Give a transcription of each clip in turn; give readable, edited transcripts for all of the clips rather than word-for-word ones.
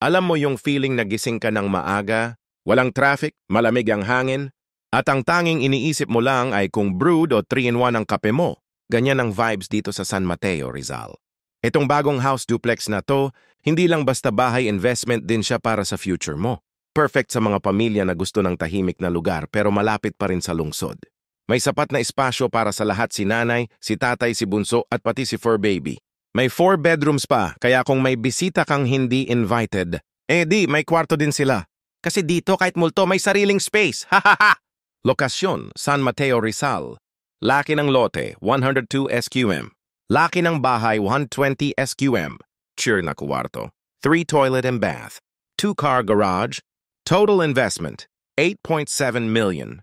Alam mo yung feeling na gising ka ng maaga, walang traffic, malamig ang hangin, at ang tanging iniisip mo lang ay kung brewed o 3-in-1 ang kape mo. Ganyan ang vibes dito sa San Mateo, Rizal. Itong bagong house duplex na to, hindi lang basta bahay, investment din siya para sa future mo. Perfect sa mga pamilya na gusto ng tahimik na lugar pero malapit pa rin sa lungsod. May sapat na espasyo para sa lahat, si nanay, si tatay, si bunso at pati si fur baby. May 4 bedrooms pa, kaya kung may bisita kang hindi invited, may kwarto din sila. Kasi dito kahit multo may sariling space, ha ha ha! Lokasyon, San Mateo, Rizal. Laki ng lote, 102 SQM. Laki ng bahay, 120 SQM. Sure na kwarto. 3 toilet and bath. 2-car garage. Total investment, 8.7 million.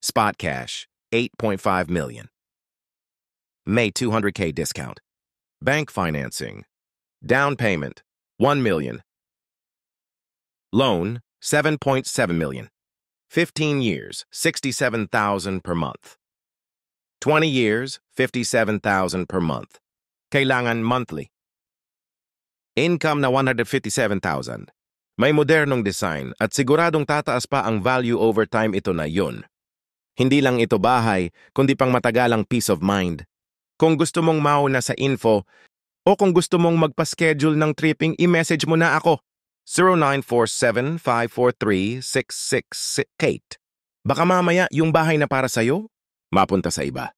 Spot cash, 8.5 million. May 200K discount. Bank financing. Down payment, 1 million. Loan, 7.7 million. 15 years, 67,000 per month. 20 years, 57,000 per month. Kailangan monthly. Income na 157,000. May modernong design at siguradong tataas pa ang value over time, ito na yun. Hindi lang ito bahay, kundi pang matagalang peace of mind. Kung gusto mong mauna sa info, o kung gusto mong magpa-schedule ng tripping, i-message mo na ako. 0947-543-6668. Baka mamaya yung bahay na para sa'yo, mapunta sa iba.